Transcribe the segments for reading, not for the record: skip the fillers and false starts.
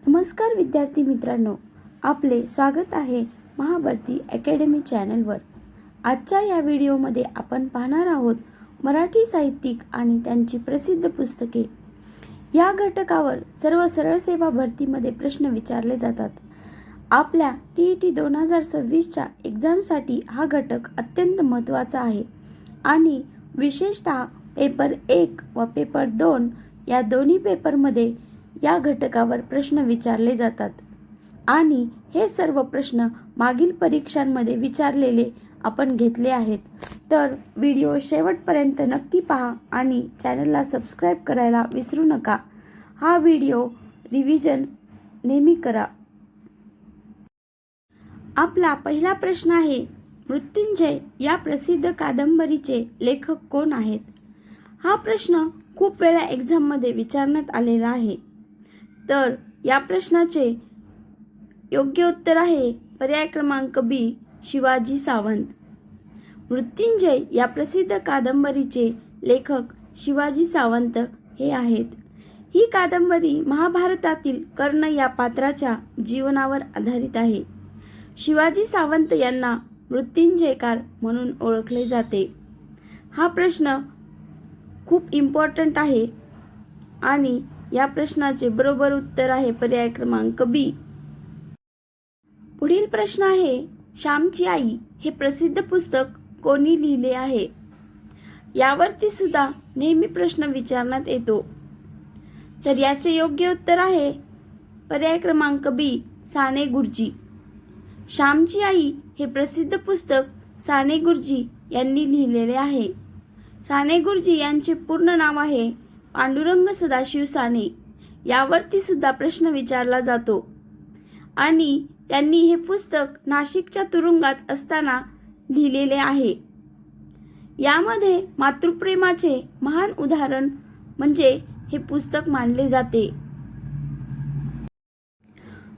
नमस्कार विद्यार्थी मित्रांनो, आपले स्वागत आहे महाभारती अकॅडमी चॅनलवर। आजच्या या व्हिडिओमध्ये आपण पाहणार आहोत मराठी साहित्यिक आणि त्यांची प्रसिद्ध पुस्तके। या घटकावर सर्व सरळ सेवा भरतीमध्ये प्रश्न विचारले जातात। आपल्या TET 2026च्या एक्झामसाठी हा घटक अत्यंत महत्त्वाचा आहे आणि विशेषतः पेपर 1 व पेपर 2 या दोन्ही पेपरमध्ये या घटकावर प्रश्न विचारले जातात आणि हे सर्व प्रश्न मागील परीक्षांमध्ये विचारलेले आपण घेतले आहेत। तर व्हिडिओ शेवटपर्यंत नक्की पहा आणि चॅनलला सबस्क्राइब करायला विसरू नका। हा व्हिडिओ रिव्हिजन नेहमी करा। आपला पहिला प्रश्न आहे, मृत्युंजय या प्रसिद्ध कादंबरीचे लेखक कोण आहेत? हा प्रश्न खूप वेळा एक्झाममध्ये विचारण्यात आलेला आहे। तर या प्रश्नाचे योग्य उत्तर आहे पर्याय क्रमांक B, शिवाजी सावंत। मृत्युंजय या प्रसिद्ध कादंबरीचे लेखक शिवाजी सावंत हे आहेत। ही कादंबरी महाभारतातील कर्ण या पात्राच्या जीवनावर आधारित आहे। शिवाजी सावंत यांना मृत्युंजयकार म्हणून ओळखले जाते। हा प्रश्न खूप इम्पॉर्टंट आहे आणि या प्रश्नाचे बरोबर उत्तर आहे पर्याय क्रमांक B। पुढील प्रश्न आहे, श्यामची आई हे प्रसिद्ध पुस्तक कोणी लिहिले आहे? यावरती सुद्धा नेहमी प्रश्न विचारण्यात येतो। तर याचे योग्य उत्तर आहे पर्याय क्रमांक B, साने गुरुजी। श्यामची आई हे प्रसिद्ध पुस्तक साने गुरुजी यांनी लिहिलेले आहे। साने गुरुजी यांचे पूर्ण नाव आहे पांडुरंग सदाशिव साने। यावरती सुद्धा प्रश्न विचारला जातो आणि त्यांनी हे पुस्तक नाशिकच्या तुरुंगात असताना लिहिलेले आहे। यामध्ये मातृप्रेमाचे महान उदाहरण म्हणजे हे पुस्तक मानले जाते।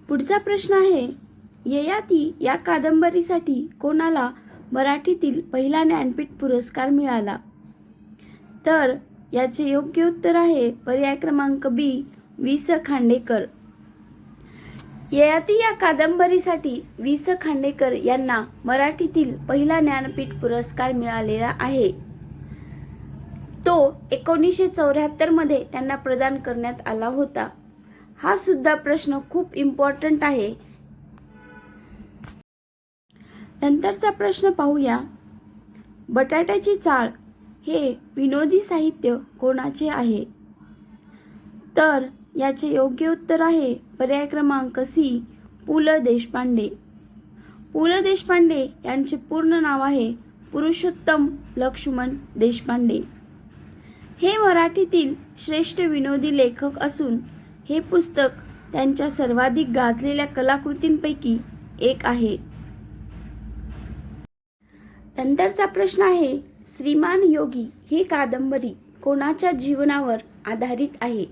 पुढचा प्रश्न आहे, ययाती या कादंबरीसाठी कोणाला मराठीतील पहिला ज्ञानपीठ पुरस्कार मिळाला? तर याचे योग्य उत्तर आहे पर्याय क्रमांक B, वि.स. खांडेकर। ययाती या कादंबरीसाठी वि.स. खांडेकर यांना मराठीतील पहिला ज्ञानपीठ पुरस्कार मिळालेला आहे। तो 1974 मध्ये त्यांना प्रदान करण्यात आला होता। हा सुद्धा प्रश्न खूप इम्पॉर्टंट आहे। नंतरचा प्रश्न पाहूया, बटाट्याची चाळ हे विनोदी साहित्य कोणाचे आहे? तर याचे योग्य उत्तर आहे पर्याय क्रमांक C, पु ल देशपांडे। पु ल देशपांडे यांचे पूर्ण नाव आहे पुरुषोत्तम लक्ष्मण देशपांडे। हे मराठीतील श्रेष्ठ विनोदी लेखक असून हे पुस्तक त्यांच्या सर्वाधिक गाजलेल्या कलाकृतींपैकी एक आहे। नंतरचा प्रश्न आहे, श्रीमान योगी ही कादंबरी कोणाच्या जीवनावर आधारित आहे?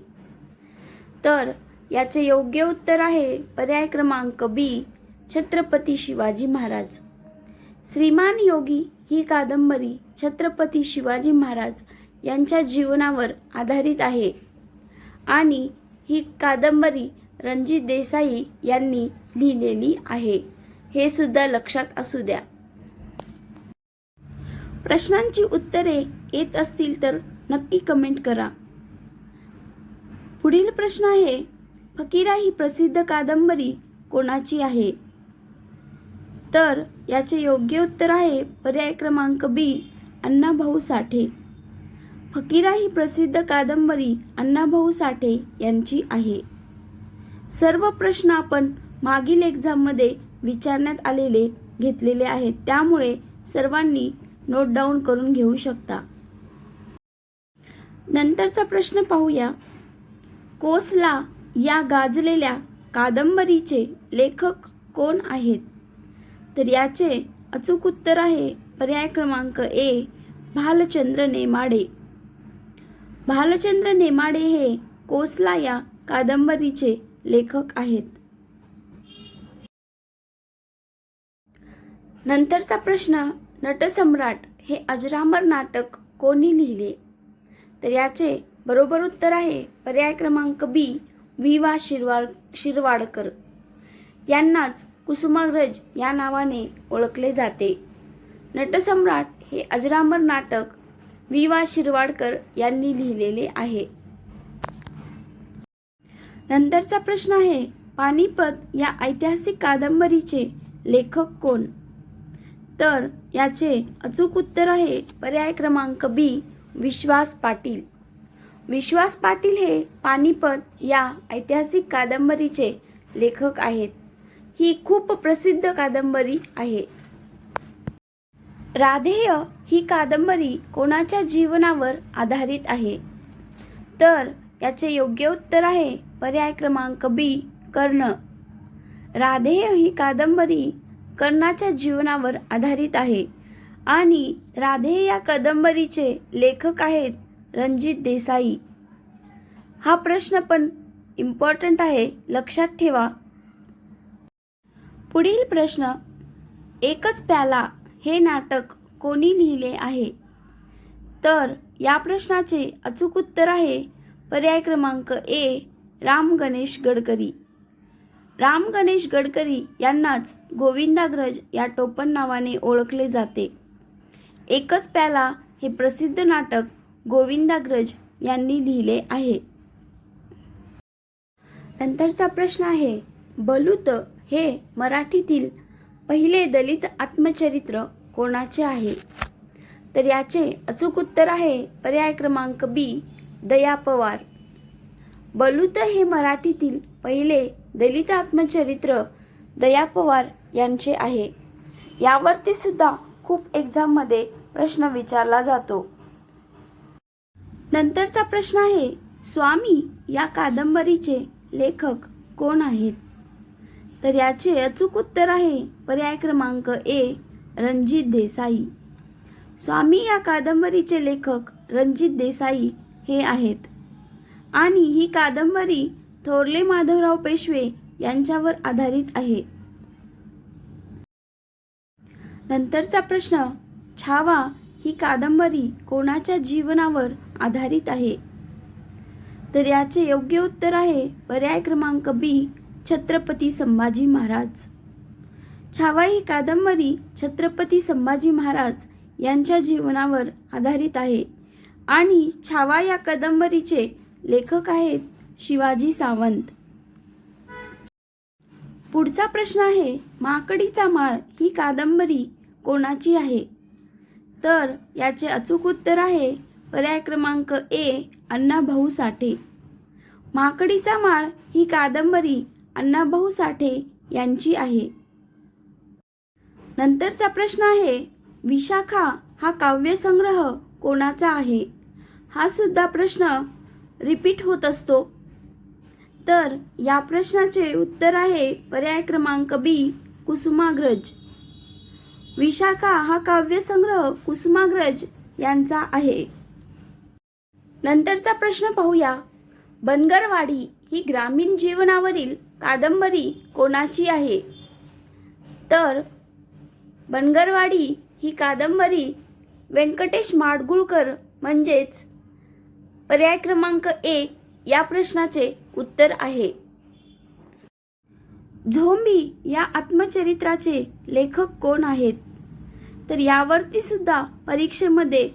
तर याचे योग्य उत्तर आहे पर्याय क्रमांक B, छत्रपती शिवाजी महाराज। श्रीमान योगी ही कादंबरी छत्रपती शिवाजी महाराज यांच्या जीवनावर आधारित आहे आणि ही कादंबरी रणजित देसाई यांनी लिहिलेली आहे। हे सुद्धा लक्षात असू द्या। प्रश्नांची उत्तरे येत असतील तर नक्की कमेंट करा। पुढील प्रश्न आहे, फकीरा ही प्रसिद्ध कादंबरी कोणाची आहे? तर याचे योग्य उत्तर आहे पर्याय क्रमांक B, अण्णाभाऊ साठे। फकीरा ही प्रसिद्ध कादंबरी अण्णाभाऊ साठे यांची आहे। सर्व प्रश्न आपण मागील एक्झाममध्ये विचारण्यात आलेले घेतलेले आहेत, त्यामुळे सर्वांनी नोट डाऊन करून घेऊ शकता। नंतरचा प्रश्न पाहूया, कोसला या गाजलेल्या कादंबरीचे लेखक कोण आहेत? तर याचे अचूक उत्तर आहे पर्याय क्रमांक A, भालचंद्र नेमाडे। भालचंद्र नेमाडे हे कोसला या कादंबरीचे लेखक आहेत। नंतरचा प्रश्न, नटसम्राट हे अजरामर नाटक कोणी लिहिले? तर याचे बरोबर उत्तर आहे पर्याय क्रमांक B, वि.वा. शिरवाडकर यांनाच कुसुमाग्रज या नावाने ओळखले जाते. नटसम्राट हे अजरामर नाटक वि.वा. शिरवाडकर यांनी लिहिलेले आहे. नंतरचा प्रश्न आहे, पानिपत या ऐतिहासिक कादंबरीचे लेखक कोण? तर याचे अचूक उत्तर आहे पर्याय क्रमांक बी, विश्वास पाटील. विश्वास पाटील हे पानिपत या ऐतिहासिक कादंबरीचे लेखक आहेत. ही खूप प्रसिद्ध कादंबरी आहे. राधेय ही कादंबरी कोणाच्या जीवनावर आधारित आहे? तर याचे योग्य उत्तर आहे पर्याय क्रमांक बी, कर्ण. राधेय ही कादंबरी कर्णाच्या जीवनावर आधारित आहे आणि राधेय या कादंबरीचे लेखक आहेत रणजित देसाई. हा प्रश्न पण इम्पॉर्टंट आहे, लक्षात ठेवा. पुढील प्रश्न, एकच प्याला हे नाटक कोणी लिहिले आहे? तर या प्रश्नाचे अचूक उत्तर आहे पर्याय क्रमांक ए, राम गणेश गडकरी. राम गणेश गडकरी यांनाच गोविंदाग्रज या टोपण नावाने ओळखले जाते. एकच प्याला हे प्रसिद्ध नाटक गोविंदाग्रज यांनी लिहिले आहे. नंतरचा प्रश्न आहे, बलूत हे मराठीतील पहिले दलित आत्मचरित्र कोणाचे आहे? तर याचे अचूक उत्तर आहे पर्याय क्रमांक बी, दया पवार. बलूत हे मराठीतील पहिले दलित आत्मचरित्र दया पवार यांचे आहे. यावरती सुद्धा खूप एक्झाममध्ये प्रश्न विचारला जातो. नंतरचा प्रश्न आहे, स्वामी या कादंबरीचे लेखक कोण आहेत? तर याचे अचूक उत्तर आहे पर्याय क्रमांक ए, रणजित देसाई. स्वामी या कादंबरीचे लेखक रणजित देसाई हे आहेत आणि ही कादंबरी थोरले माधवराव पेशवे यांच्यावर आधारित आहे. नंतरचा प्रश्न, छावा ही कादंबरी कोणाच्या जीवनावर आधारित आहे? तर याचे योग्य उत्तर आहे पर्याय क्रमांक बी, छत्रपती संभाजी महाराज. छावा ही कादंबरी छत्रपती संभाजी महाराज यांच्या जीवनावर आधारित आहे आणि छावा या कादंबरीचे लेखक आहेत शिवाजी सावंत. पुढचा प्रश्न आहे, माकडीचा माळ ही कादंबरी कोणाची आहे? तर याचे अचूक उत्तर आहे पर्याय क्रमांक ए, अण्णाभाऊ साठे. माकडीचा माळ ही कादंबरी अण्णाभाऊ साठे यांची आहे. नंतरचा प्रश्न आहे, विशाखा हा काव्यसंग्रह कोणाचा आहे? हा सुद्धा प्रश्न रिपीट होत असतो. तर या प्रश्नाचे उत्तर आहे पर्याय क्रमांक बी, कुसुमाग्रज. विशाखा हा काव्यसंग्रह कुसुमाग्रज यांचा आहे. नंतरचा प्रश्न पाहूया, बनगरवाडी ही ग्रामीण जीवनावरील कादंबरी कोणाची आहे? तर बनगरवाडी ही कादंबरी व्यंकटेश माडगुळकर म्हणजेच पर्याय क्रमांक ए या प्रश्नाचे उत्तर आहे. झोंबी या आत्मचरित्राचे लेखक कोण आहेत? तर यावरती सुद्धा परीक्षेमध्ये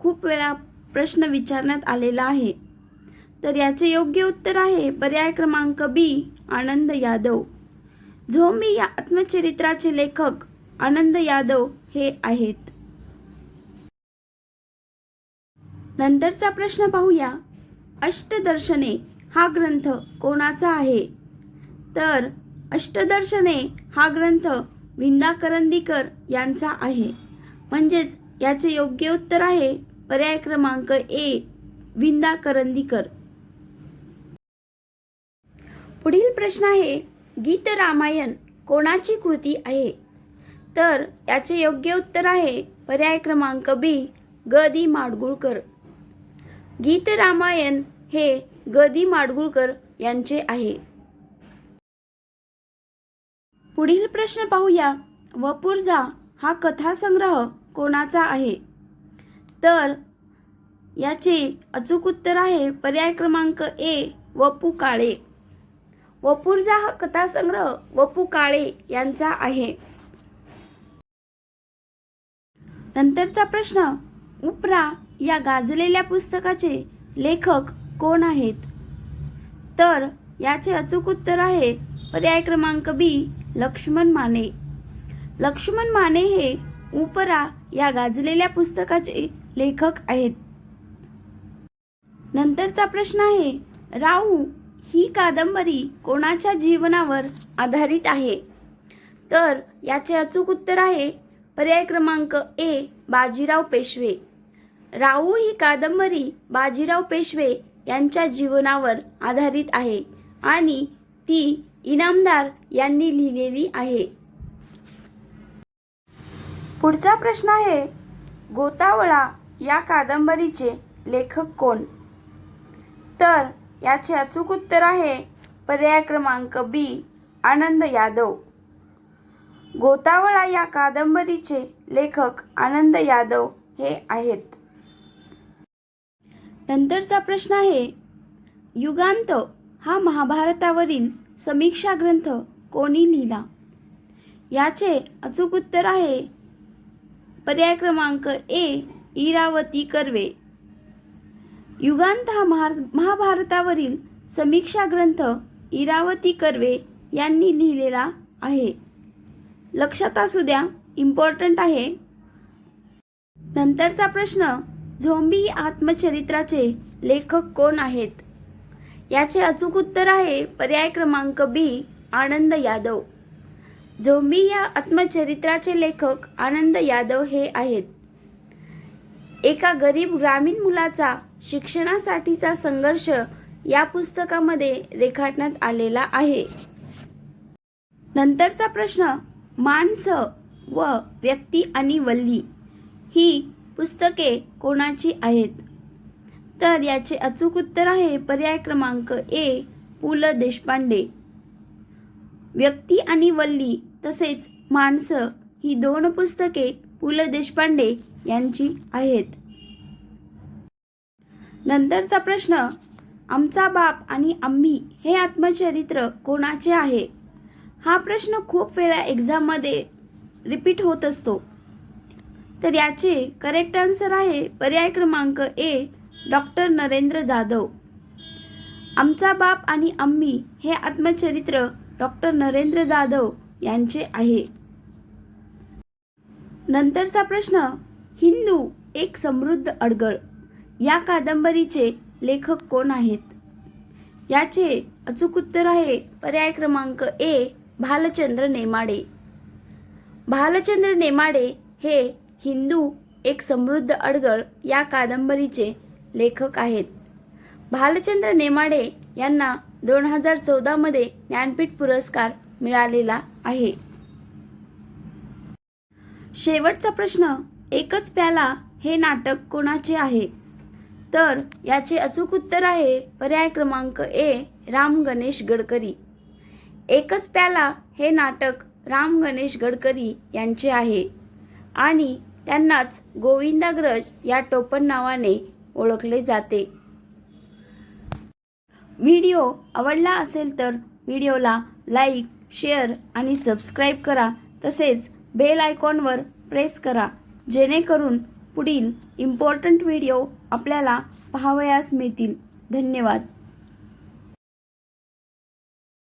खूप वेळा प्रश्न विचारण्यात आलेला आहे. तर याचे योग्य उत्तर आहे पर्याय क्रमांक बी, आनंद यादव. झोंबी या आत्मचरित्राचे लेखक आनंद यादव हे आहेत. नंतरचा प्रश्न पाहूया, अष्टदर्शने हा ग्रंथ कोणाचा आहे? तर अष्टदर्शने हा ग्रंथ विंदा करंदीकर यांचा आहे. म्हणजेच याचे योग्य उत्तर आहे पर्याय क्रमांक ए, विंदा करंदीकर. पुढील प्रश्न आहे, गीत रामायण कोणाची कृती आहे? तर याचे योग्य उत्तर आहे पर्याय क्रमांक बी, ग दी माडगुळकर. गीत रामायण हे ग दी माडगुळकर यांचे आहे. पुढील प्रश्न पाहूया, वपुर्झा हा कथासंग्रह कोणाचा आहे? तर याचे अचूक उत्तर आहे पर्याय क्रमांक ए, व पु काळे. वपुर्झा हा कथासंग्रह वपू काळे यांचा आहे. नंतरचा प्रश्न, उपरा या गाजलेल्या पुस्तकाचे लेखक कोण आहेत? तर याचे अचूक उत्तर आहे पर्याय क्रमांक बी, लक्ष्मण माने. लक्ष्मण माने हे उपरा या गाजलेल्या पुस्तकाचे लेखक आहेत. नंतरचा प्रश्न आहे, राऊ ही कादंबरी कोणाच्या जीवनावर आधारित आहे? तर याचे अचूक उत्तर आहे पर्याय क्रमांक ए, बाजीराव पेशवे. राऊ ही कादंबरी बाजीराव पेशवे यांच्या जीवनावर आधारित आहे आणि ती इनामदार यांनी लिहिलेली आहे. पुढचा प्रश्न आहे, गोतावळा या कादंबरीचे लेखक कोण? तर याचे अचूक उत्तर आहे पर्याय क्रमांक बी, आनंद यादव. गोतावळा या कादंबरीचे लेखक आनंद यादव हे आहेत. नंतरचा प्रश्न आहे, युगांत हा महाभारतावरील समीक्षा ग्रंथ कोणी लिहिला? याचे अचूक उत्तर आहे पर्याय क्रमांक ए, इरावती कर्वे. युगांत हा महाभारतावरील समीक्षा ग्रंथ इरावती कर्वे यांनी लिहिलेला आहे. लक्षात असू द्या, इम्पॉर्टंट आहे. नंतरचा प्रश्न, झोंबी आत्मचरित्राचे लेखक कोण आहेत? याचे अचूक उत्तर आहे पर्याय क्रमांक बी, आनंद यादव. झोंबी या आत्मचरित्राचे लेखक आनंद यादव हे आहेत. एका गरीब ग्रामीण मुलाचा शिक्षणासाठीचा संघर्ष या पुस्तकामध्ये रेखाटण्यात आलेला आहे. नंतरचा प्रश्न, माणसं व व्यक्ती आणि वल्ली ही पुस्तके कोणाची आहेत? तर याचे अचूक उत्तर आहे पर्याय क्रमांक ए, पु ल देशपांडे. व्यक्ती आणि वल्ली तसेच माणसं ही दोन पुस्तके पु ल देशपांडे यांची आहेत. नंतरचा प्रश्न, आमचा बाप आणि आम्ही हे आत्मचरित्र कोणाचे आहे? हा प्रश्न खूप वेळा एक्झाममध्ये रिपीट होत असतो. तर याचे करेक्ट आन्सर आहे पर्याय क्रमांक ए, डॉक्टर नरेंद्र जाधव. आमचा बाप आणि आम्ही हे आत्मचरित्र डॉक्टर नरेंद्र जाधव यांचे आहे. नंतरचा प्रश्न, हिंदू एक समृद्ध अडगळ या कादंबरीचे लेखक कोण आहेत? याचे अचूक उत्तर आहे पर्याय क्रमांक ए, भालचंद्र नेमाडे. भालचंद्र नेमाडे हे हिंदू एक समृद्ध अडगळ या कादंबरीचे लेखक आहेत. भालचंद्र नेमाडे यांना 2014 मध्ये ज्ञानपीठ पुरस्कार मिळालेला आहे. शेवटचा प्रश्न, एकच प्याला हे नाटक कोणाचे आहे? तर याचे अचूक उत्तर आहे पर्याय क्रमांक ए, राम गणेश गडकरी. एकच प्याला हे नाटक राम गणेश गडकरी यांचे आहे आणि त्यांनाच गोविंदाग्रज या टोपण नावाने ओळखले जाते. व्हिडिओ आवडला असेल तर व्हिडिओला लाईक, शेअर आणि सबस्क्राईब करा. तसेच बेल आयकॉनवर प्रेस करा जेणेकरून पुढील इम्पॉर्टंट व्हिडिओ आपल्याला पाहावयास मिळतील. धन्यवाद.